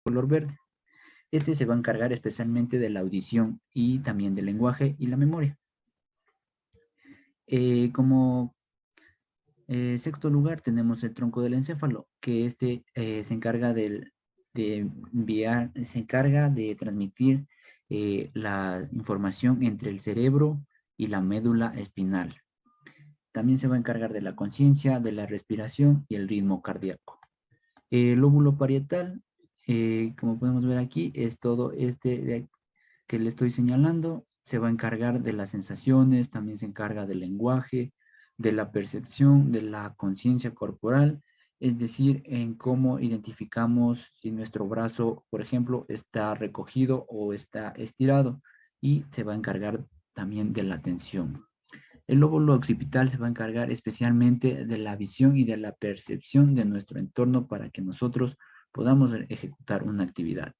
color verde. Este se va a encargar especialmente de la audición y también del lenguaje y la memoria. Como sexto lugar tenemos el tronco del encéfalo, que se encarga se encarga de transmitir la información entre el cerebro y la médula espinal. También se va a encargar de la conciencia, de la respiración y el ritmo cardíaco. El lóbulo parietal, como podemos ver aquí, es todo que le estoy señalando. Se va a encargar de las sensaciones, también se encarga del lenguaje, de la percepción, de la conciencia corporal, es decir, en cómo identificamos si nuestro brazo, por ejemplo, está recogido o está estirado, y se va a encargar también de la atención. El lóbulo occipital se va a encargar especialmente de la visión y de la percepción de nuestro entorno para que nosotros podamos ejecutar una actividad.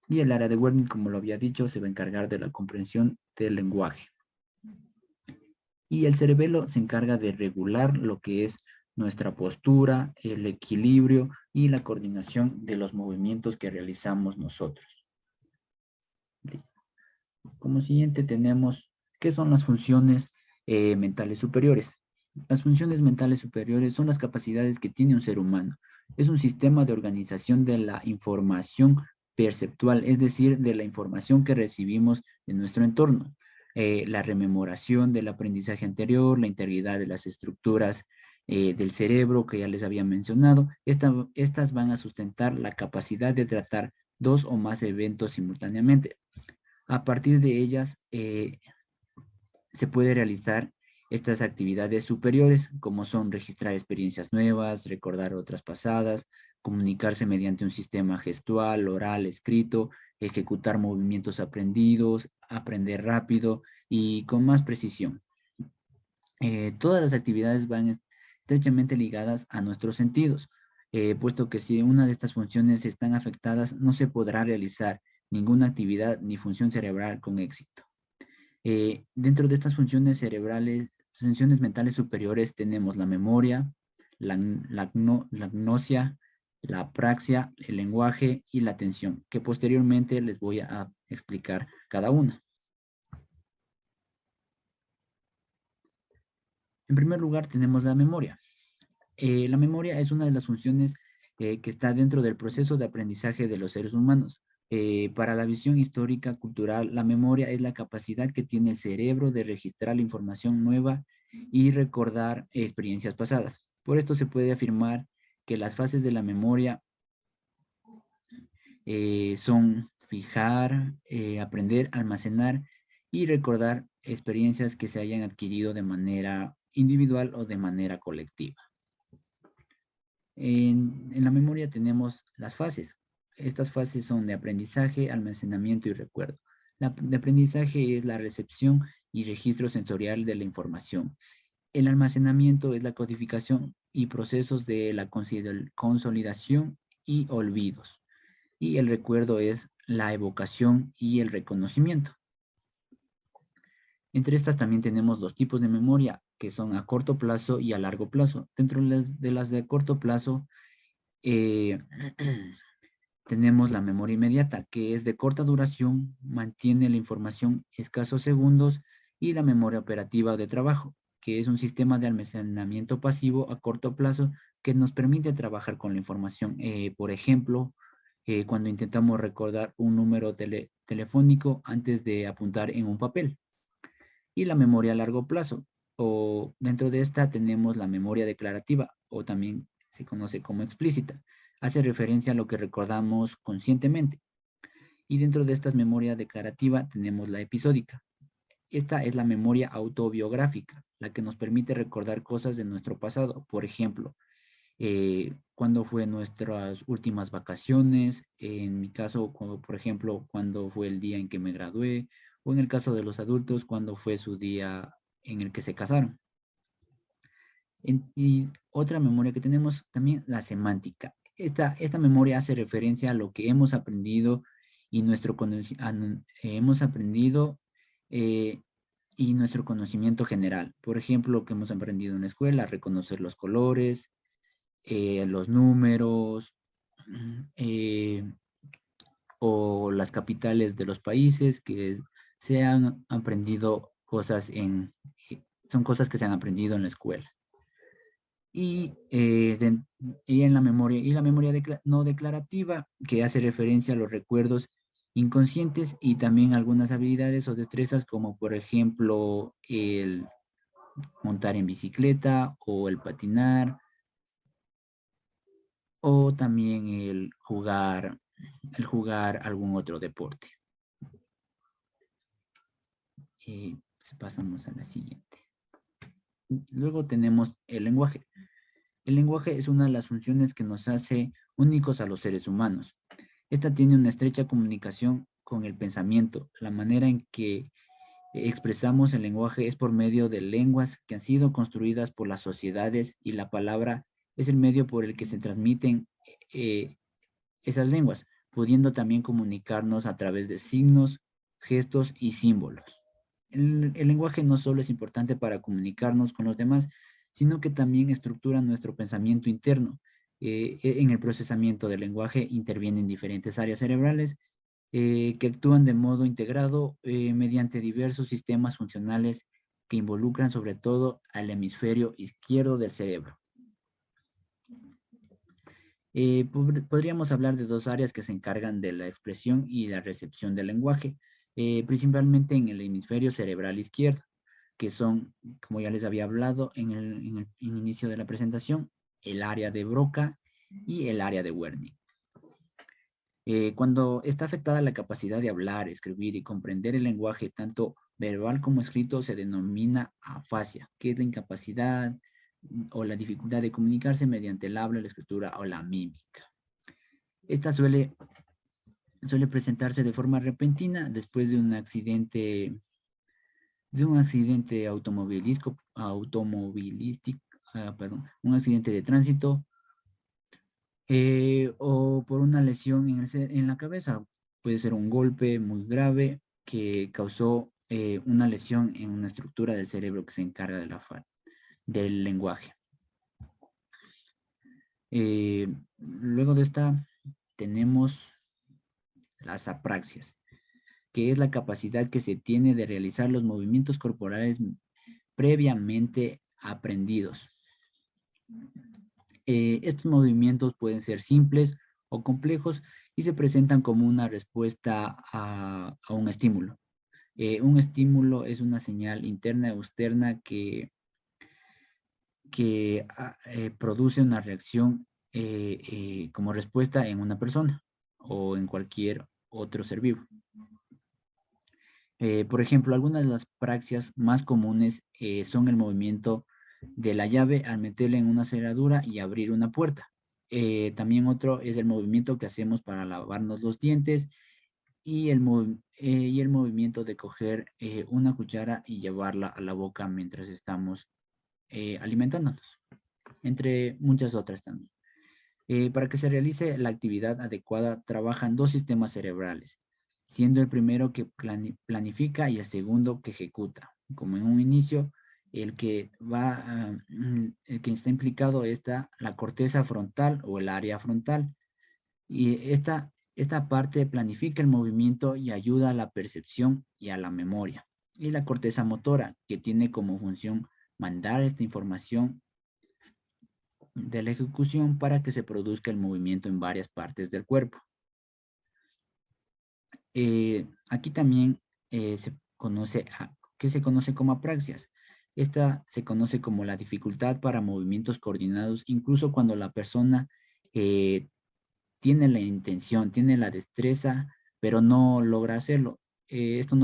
Y el área de Wernicke, como lo había dicho, se va a encargar de la comprensión del lenguaje. Y el cerebelo se encarga de regular lo que es nuestra postura, el equilibrio y la coordinación de los movimientos que realizamos nosotros. Como siguiente tenemos, ¿qué son las funciones mentales superiores? Las funciones mentales superiores son las capacidades que tiene un ser humano. Es un sistema de organización de la información perceptual, es decir, de la información que recibimos de nuestro entorno. La rememoración del aprendizaje anterior, la integridad de las estructuras del cerebro que ya les había mencionado. Estas van a sustentar la capacidad de tratar dos o más eventos simultáneamente. A partir de ellas se puede realizar estas actividades superiores, como son registrar experiencias nuevas, recordar otras pasadas, comunicarse mediante un sistema gestual, oral, escrito, ejecutar movimientos aprendidos, aprender rápido y con más precisión. Todas las actividades van estrechamente ligadas a nuestros sentidos, puesto que si una de estas funciones están afectadas, no se podrá realizar ninguna actividad ni función cerebral con éxito. Dentro de estas funciones cerebrales, funciones mentales superiores, tenemos la memoria, la gnosia, la apraxia, el lenguaje y la atención, que posteriormente les voy a explicar cada una. En primer lugar, tenemos la memoria. La memoria es una de las funciones que está dentro del proceso de aprendizaje de los seres humanos. Para la visión histórica cultural, la memoria es la capacidad que tiene el cerebro de registrar la información nueva y recordar experiencias pasadas. Por esto se puede afirmar que las fases de la memoria son fijar, aprender, almacenar y recordar experiencias que se hayan adquirido de manera individual o de manera colectiva. En la memoria tenemos las fases. Estas fases son de aprendizaje, almacenamiento y recuerdo. De aprendizaje es la recepción y registro sensorial de la información. El almacenamiento es la codificación y procesos de la consolidación y olvidos. Y el recuerdo es la evocación y el reconocimiento. Entre estas también tenemos los tipos de memoria, que son a corto plazo y a largo plazo. Dentro de las de corto plazo, eh, tenemos la memoria inmediata, que es de corta duración, mantiene la información escasos segundos, y la memoria operativa de trabajo, que es un sistema de almacenamiento pasivo a corto plazo que nos permite trabajar con la información. Por ejemplo, cuando intentamos recordar un número telefónico antes de apuntar en un papel. Y la memoria a largo plazo, o dentro de esta tenemos la memoria declarativa, o también se conoce como explícita. Hace referencia a lo que recordamos conscientemente. Y dentro de esta memoria declarativa tenemos la episódica. Esta es la memoria autobiográfica, la que nos permite recordar cosas de nuestro pasado. Por ejemplo, cuándo fue nuestras últimas vacaciones, en mi caso, como por ejemplo, cuándo fue el día en que me gradué, o en el caso de los adultos, cuándo fue su día en el que se casaron. Y otra memoria que tenemos también, la semántica. Esta memoria hace referencia a lo que hemos aprendido y hemos aprendido y nuestro conocimiento general. Por ejemplo, lo que hemos aprendido en la escuela, reconocer los colores, los números, o las capitales de los países que se han aprendido son cosas que se han aprendido en la escuela. Y en la memoria no declarativa, que hace referencia a los recuerdos inconscientes y también algunas habilidades o destrezas como por ejemplo el montar en bicicleta o el patinar o también el jugar algún otro deporte. Pasamos a la siguiente. Luego tenemos el lenguaje. El lenguaje es una de las funciones que nos hace únicos a los seres humanos. Esta tiene una estrecha comunicación con el pensamiento. La manera en que expresamos el lenguaje es por medio de lenguas que han sido construidas por las sociedades y la palabra es el medio por el que se transmiten esas lenguas, pudiendo también comunicarnos a través de signos, gestos y símbolos. El lenguaje no solo es importante para comunicarnos con los demás, sino que también estructura nuestro pensamiento interno. En el procesamiento del lenguaje intervienen diferentes áreas cerebrales que actúan de modo integrado mediante diversos sistemas funcionales que involucran sobre todo al hemisferio izquierdo del cerebro. Podríamos hablar de dos áreas que se encargan de la expresión y la recepción del lenguaje, principalmente en el hemisferio cerebral izquierdo, que son, como ya les había hablado en el inicio de la presentación, el área de Broca y el área de Wernicke. Cuando está afectada la capacidad de hablar, escribir y comprender el lenguaje, tanto verbal como escrito, se denomina afasia, que es la incapacidad o la dificultad de comunicarse mediante el habla, la escritura o la mímica. Esta suele presentarse de forma repentina después de un accidente automovilístico, un accidente de tránsito, o por una lesión en la cabeza. Puede ser un golpe muy grave que causó una lesión en una estructura del cerebro que se encarga del lenguaje. Luego de esta tenemos las apraxias, que es la capacidad que se tiene de realizar los movimientos corporales previamente aprendidos. Estos movimientos pueden ser simples o complejos y se presentan como una respuesta a un estímulo. Un estímulo es una señal interna o externa que produce una reacción como respuesta en una persona o en cualquier otro ser vivo. Por ejemplo, algunas de las praxias más comunes son el movimiento de la llave al meterla en una cerradura y abrir una puerta. También otro es el movimiento que hacemos para lavarnos los dientes y el movimiento de coger una cuchara y llevarla a la boca mientras estamos alimentándonos, entre muchas otras también. Para que se realice la actividad adecuada, trabajan dos sistemas cerebrales, siendo el primero que planifica y el segundo que ejecuta. Como en un inicio, el que está implicado está la corteza frontal o el área frontal. Y esta parte planifica el movimiento y ayuda a la percepción y a la memoria. Y la corteza motora, que tiene como función mandar esta información de la ejecución para que se produzca el movimiento en varias partes del cuerpo. Aquí también ¿qué se conoce como apraxias? Esta se conoce como la dificultad para movimientos coordinados, incluso cuando la persona tiene la intención, tiene la destreza, pero no logra hacerlo. Esta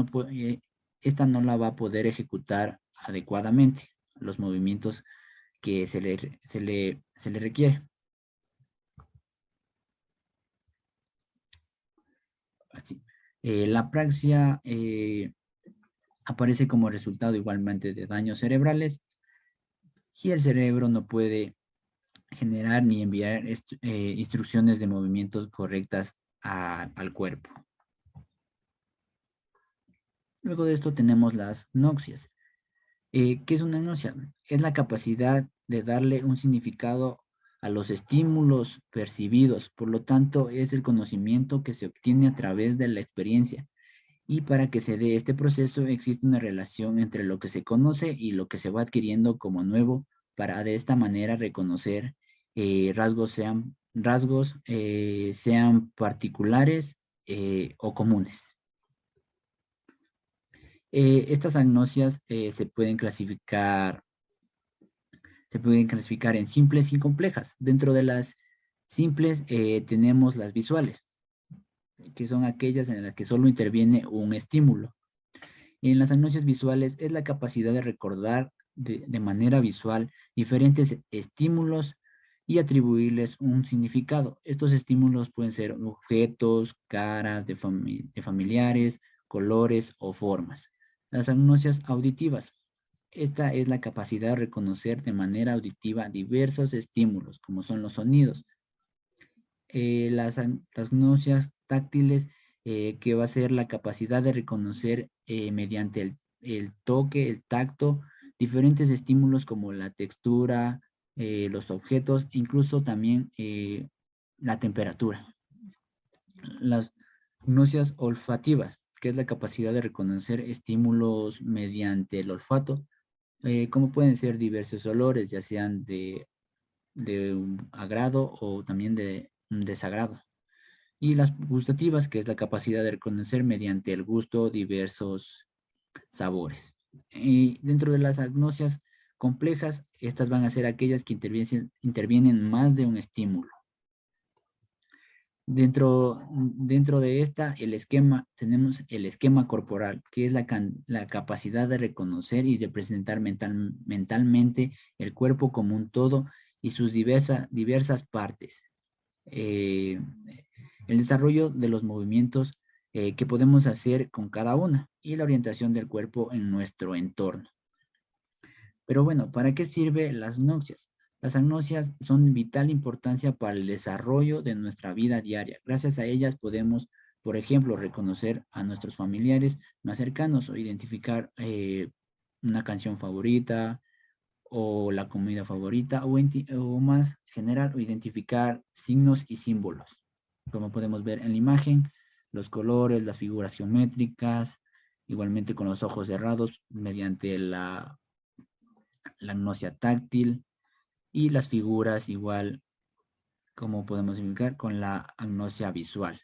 no la va a poder ejecutar adecuadamente, los movimientos que se le requiere. Así. La apraxia aparece como resultado igualmente de daños cerebrales y el cerebro no puede generar ni enviar instrucciones de movimientos correctas al cuerpo. Luego de esto tenemos las noxias. ¿Qué es una noxia? Es la capacidad de darle un significado a los estímulos percibidos. Por lo tanto, es el conocimiento que se obtiene a través de la experiencia. Y para que se dé este proceso existe una relación entre lo que se conoce y lo que se va adquiriendo como nuevo para de esta manera reconocer rasgos sean particulares o comunes. Estas agnosias se pueden clasificar en simples y complejas. Dentro de las simples tenemos las visuales, que son aquellas en las que solo interviene un estímulo. En las agnosias visuales es la capacidad de recordar de manera visual diferentes estímulos y atribuirles un significado. Estos estímulos pueden ser objetos, caras de familiares, colores o formas. Las agnosias auditivas. Esta es la capacidad de reconocer de manera auditiva diversos estímulos, como son los sonidos. Las agnosias táctiles, que va a ser la capacidad de reconocer mediante el toque, el tacto, diferentes estímulos como la textura, los objetos, incluso también la temperatura. Las agnosias olfativas, que es la capacidad de reconocer estímulos mediante el olfato, como pueden ser diversos olores, ya sean de un agrado o también de un desagrado. Y las gustativas, que es la capacidad de reconocer mediante el gusto diversos sabores. Y dentro de las agnosias complejas, estas van a ser aquellas que intervienen más de un estímulo. Dentro de esta, tenemos el esquema corporal, que es la capacidad de reconocer y de presentar mentalmente el cuerpo como un todo y sus diversas partes. Eh, el desarrollo de los movimientos que podemos hacer con cada una y la orientación del cuerpo en nuestro entorno. Pero bueno, ¿para qué sirven las agnosias? Las agnosias son de vital importancia para el desarrollo de nuestra vida diaria. Gracias a ellas podemos, por ejemplo, reconocer a nuestros familiares más cercanos o identificar una canción favorita o la comida favorita o más general, o identificar signos y símbolos. Como podemos ver en la imagen, los colores, las figuras geométricas, igualmente con los ojos cerrados mediante la agnosia táctil y las figuras igual como podemos indicar con la agnosia visual.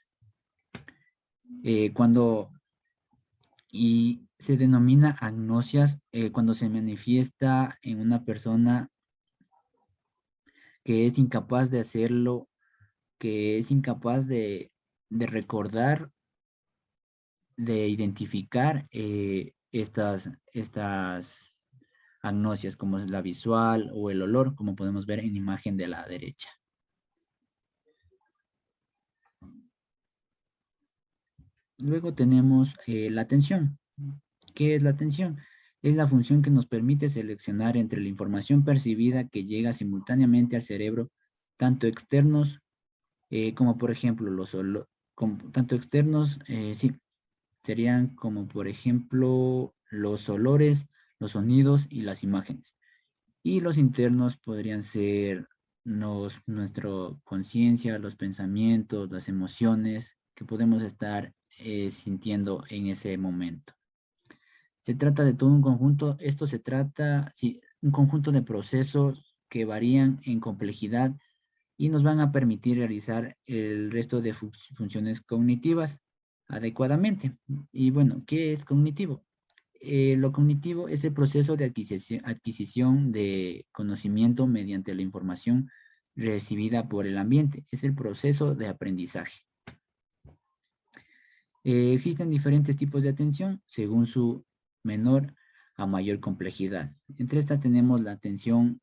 Cuando y se denomina agnosias cuando se manifiesta en una persona que es incapaz de hacerlo, que es incapaz de recordar, de identificar estas agnosias, como es la visual o el olor, como podemos ver en la imagen de la derecha. Luego tenemos la atención. ¿Qué es la atención? Es la función que nos permite seleccionar entre la información percibida que llega simultáneamente al cerebro, tanto externos como por ejemplo tanto externos, sí, serían como por ejemplo los olores, los sonidos y las imágenes. Y los internos podrían ser nuestra conciencia, los pensamientos, las emociones que podemos estar sintiendo en ese momento. Se trata de todo un conjunto, sí, un conjunto de procesos que varían en complejidad y nos van a permitir realizar el resto de funciones cognitivas adecuadamente. Y bueno, ¿qué es cognitivo? Lo cognitivo es el proceso de adquisición de conocimiento mediante la información recibida por el ambiente. Es el proceso de aprendizaje. Existen diferentes tipos de atención según su menor a mayor complejidad. Entre estas tenemos la atención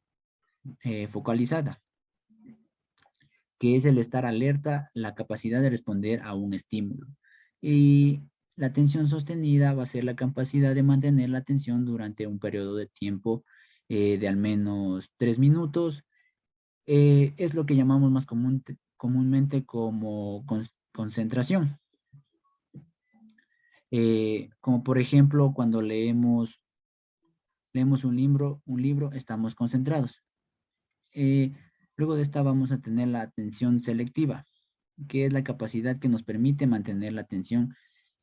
focalizada, que es el estar alerta, la capacidad de responder a un estímulo. Y la atención sostenida va a ser la capacidad de mantener la atención durante un periodo de tiempo de al menos 3 minutos. Es lo que llamamos más comúnmente como concentración. Como por ejemplo, cuando leemos un libro, estamos concentrados. Luego de esta vamos a tener la atención selectiva, que es la capacidad que nos permite mantener la atención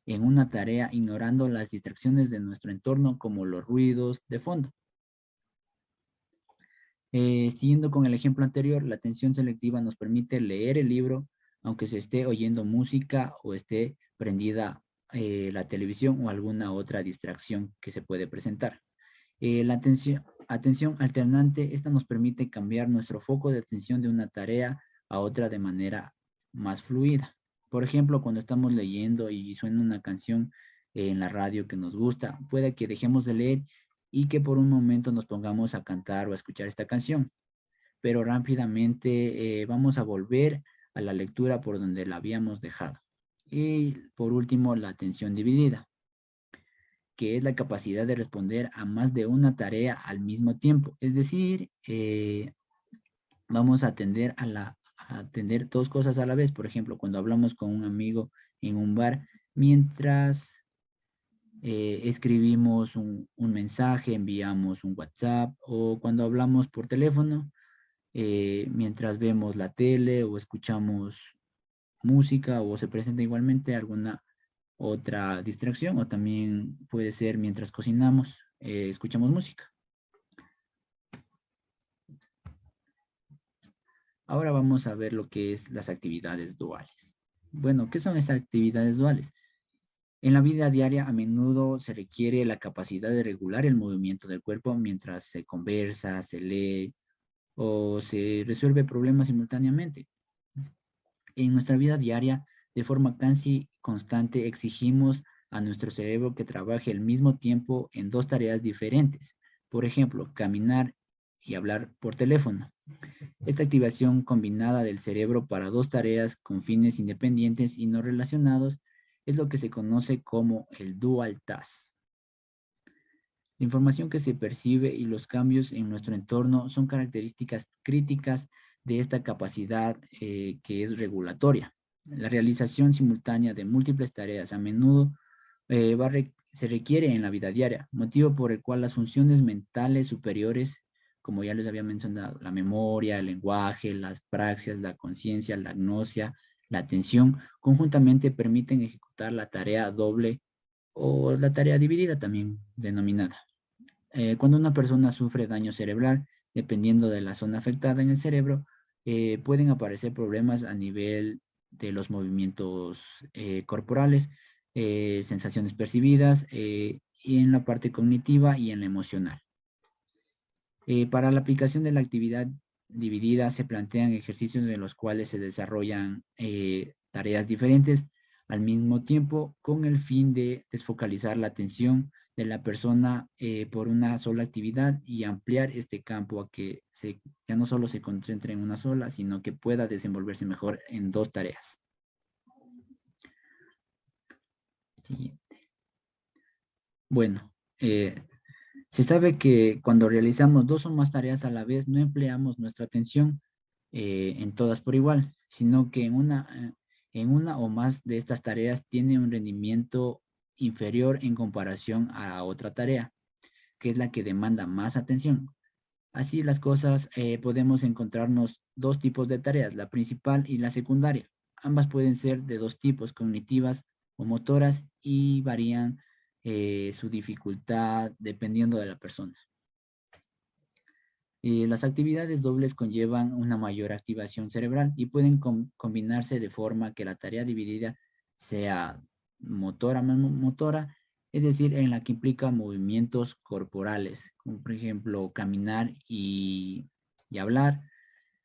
en una tarea ignorando las distracciones de nuestro entorno como los ruidos de fondo. Siguiendo con el ejemplo anterior, la atención selectiva nos permite leer el libro aunque se esté oyendo música o esté prendida la televisión o alguna otra distracción que se puede presentar. La atención alternante, esta nos permite cambiar nuestro foco de atención de una tarea a otra de manera más fluida. Por ejemplo, cuando estamos leyendo y suena una canción en la radio que nos gusta, puede que dejemos de leer y que por un momento nos pongamos a cantar o a escuchar esta canción, pero rápidamente vamos a volver a la lectura por donde la habíamos dejado. Y por último, la atención dividida, que es la capacidad de responder a más de una tarea al mismo tiempo. Es decir, vamos a a atender dos cosas a la vez. Por ejemplo, cuando hablamos con un amigo en un bar, mientras escribimos un mensaje, enviamos un WhatsApp, o cuando hablamos por teléfono, mientras vemos la tele o escuchamos música o se presenta igualmente alguna otra distracción, o también puede ser mientras cocinamos, escuchamos música. Ahora vamos a ver lo que es las actividades duales. Bueno, ¿qué son estas actividades duales? En la vida diaria a menudo se requiere la capacidad de regular el movimiento del cuerpo mientras se conversa, se lee o se resuelve problemas simultáneamente. En nuestra vida diaria, de forma casi constante, exigimos a nuestro cerebro que trabaje al mismo tiempo en dos tareas diferentes. Por ejemplo, caminar y hablar por teléfono. Esta activación combinada del cerebro para dos tareas con fines independientes y no relacionados es lo que se conoce como el dual task. La información que se percibe y los cambios en nuestro entorno son características críticas de esta capacidad que es regulatoria. La realización simultánea de múltiples tareas a menudo se requiere en la vida diaria, motivo por el cual las funciones mentales superiores, como ya les había mencionado, la memoria, el lenguaje, las praxias, la conciencia, la gnosia, la atención, conjuntamente permiten ejecutar la tarea doble o la tarea dividida también denominada. Cuando una persona sufre daño cerebral, dependiendo de la zona afectada en el cerebro, pueden aparecer problemas a nivel de los movimientos corporales, sensaciones percibidas, y en la parte cognitiva y en la emocional. Para la aplicación de la actividad dividida se plantean ejercicios en los cuales se desarrollan tareas diferentes al mismo tiempo con el fin de desfocalizar la atención de la persona por una sola actividad y ampliar este campo a que ya no solo se concentre en una sola, sino que pueda desenvolverse mejor en dos tareas. Siguiente. Bueno, se sabe que cuando realizamos dos o más tareas a la vez, no empleamos nuestra atención en todas por igual, sino que en una o más de estas tareas tiene un rendimiento inferior en comparación a otra tarea, que es la que demanda más atención. Así las cosas, podemos encontrarnos dos tipos de tareas, la principal y la secundaria. Ambas pueden ser de dos tipos, cognitivas o motoras, y varían su dificultad dependiendo de la persona. Las actividades dobles conllevan una mayor activación cerebral y pueden combinarse de forma que la tarea dividida sea motora más motora, es decir, en la que implica movimientos corporales, como por ejemplo caminar y hablar,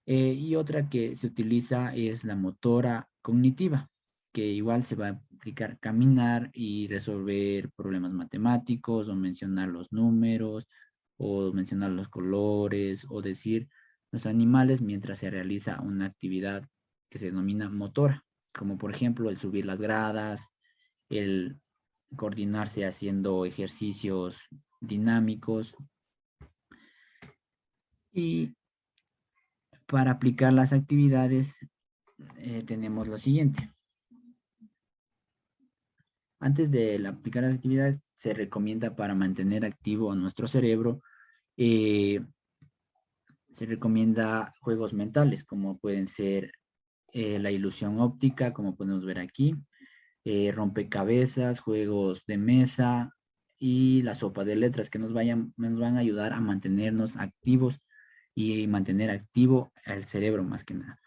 y otra que se utiliza es la motora cognitiva, que igual se va a aplicar caminar y resolver problemas matemáticos o mencionar los números o mencionar los colores o decir los animales mientras se realiza una actividad que se denomina motora, como por ejemplo el subir las gradas, el coordinarse haciendo ejercicios dinámicos. Y para aplicar las actividades tenemos lo siguiente. Antes de aplicar las actividades, se recomienda para mantener activo a nuestro cerebro, eh, Se recomienda juegos mentales, como pueden ser la ilusión óptica, como podemos ver aquí, rompecabezas, juegos de mesa y la sopa de letras que nos van a ayudar a mantenernos activos y mantener activo el cerebro más que nada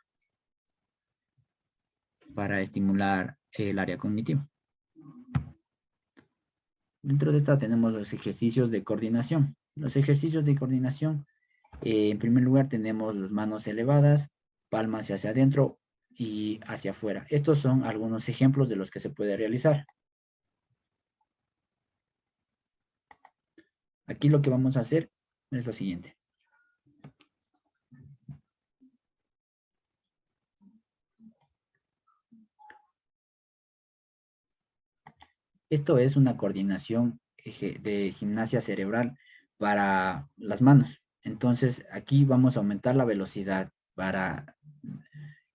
para estimular el área cognitiva. Dentro de esta tenemos los ejercicios de coordinación. Los ejercicios de coordinación, en primer lugar tenemos las manos elevadas, palmas hacia adentro y hacia afuera. Estos son algunos ejemplos de los que se puede realizar. Aquí lo que vamos a hacer es lo siguiente. Esto es una coordinación de gimnasia cerebral para las manos. Entonces, aquí vamos a aumentar la velocidad para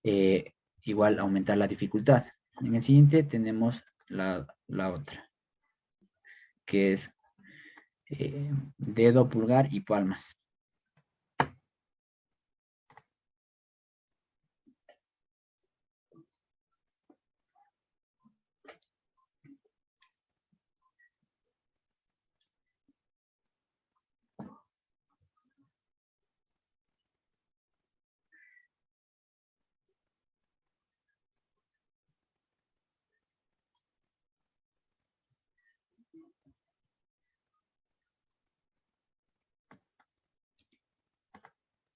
eh, igual aumentar la dificultad. En el siguiente tenemos la otra, que es dedo, pulgar y palmas.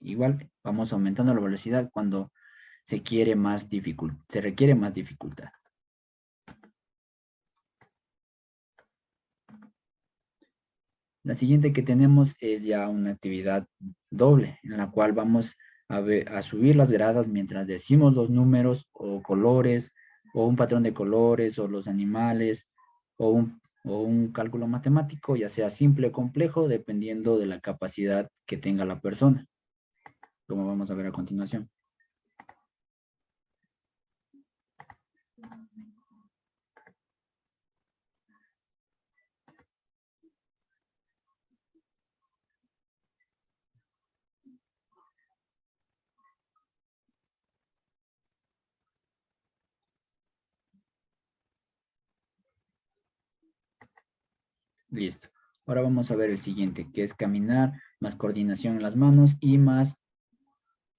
Igual vamos aumentando la velocidad cuando se requiere más dificultad. La siguiente que tenemos es ya una actividad doble, en la cual vamos a subir las gradas mientras decimos los números o colores, o un patrón de colores, o los animales, o un cálculo matemático, ya sea simple o complejo, dependiendo de la capacidad que tenga la persona, como vamos a ver a continuación. Listo. Ahora vamos a ver el siguiente, que es caminar, más coordinación en las manos y más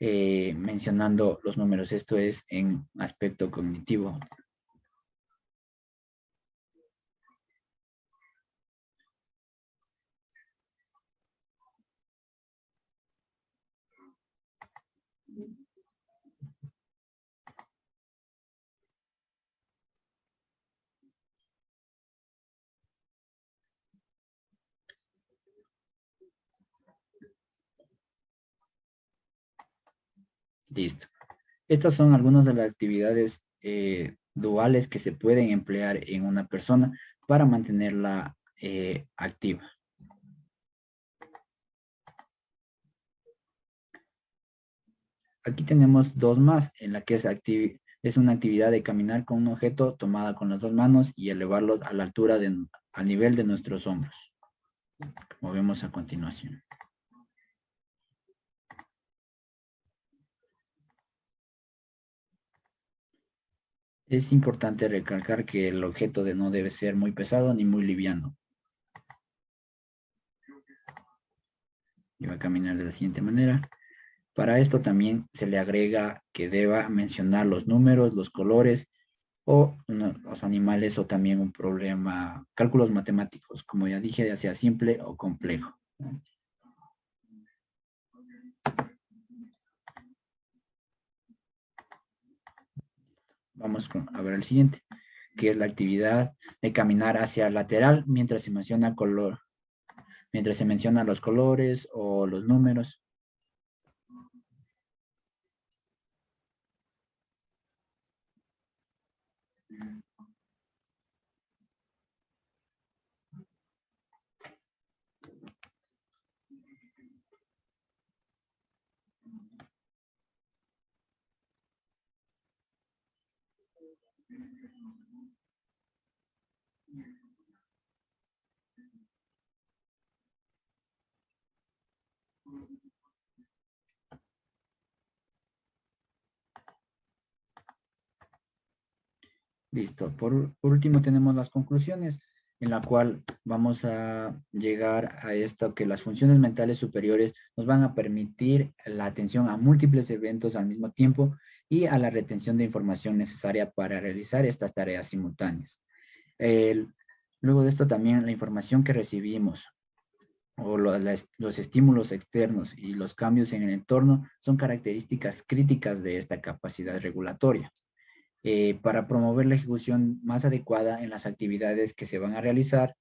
mencionando los números. Esto es en aspecto cognitivo. Listo. Estas son algunas de las actividades duales que se pueden emplear en una persona para mantenerla activa. Aquí tenemos dos más, en la que es una actividad de caminar con un objeto tomada con las dos manos y elevarlo a la altura al nivel de nuestros hombros, como vemos a continuación. Es importante recalcar que el objeto no debe ser muy pesado ni muy liviano. Y va a caminar de la siguiente manera. Para esto también se le agrega que deba mencionar los números, los colores o los animales o también un problema, cálculos matemáticos, como ya dije, ya sea simple o complejo. Vamos a ver el siguiente, que es la actividad de caminar hacia el lateral mientras se menciona mientras se mencionan los colores o los números. Listo. Por último tenemos las conclusiones, en la cual vamos a llegar a esto, que las funciones mentales superiores nos van a permitir la atención a múltiples eventos al mismo tiempo y a la retención de información necesaria para realizar estas tareas simultáneas. El- Luego de esto también la información que recibimos o los estímulos externos y los cambios en el entorno son características críticas de esta capacidad regulatoria. Para promover la ejecución más adecuada en las actividades que se van a realizar,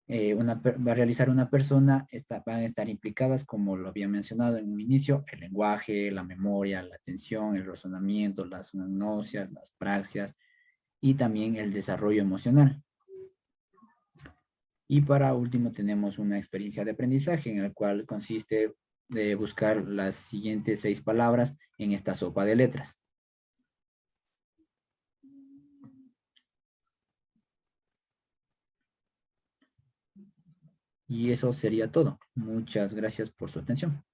va a realizar una persona, van a estar implicadas, como lo había mencionado en un inicio, el lenguaje, la memoria, la atención, el razonamiento, las gnosias, las praxias y también el desarrollo emocional. Y para último tenemos una experiencia de aprendizaje en el cual consiste de buscar las siguientes 6 palabras en esta sopa de letras. Y eso sería todo. Muchas gracias por su atención.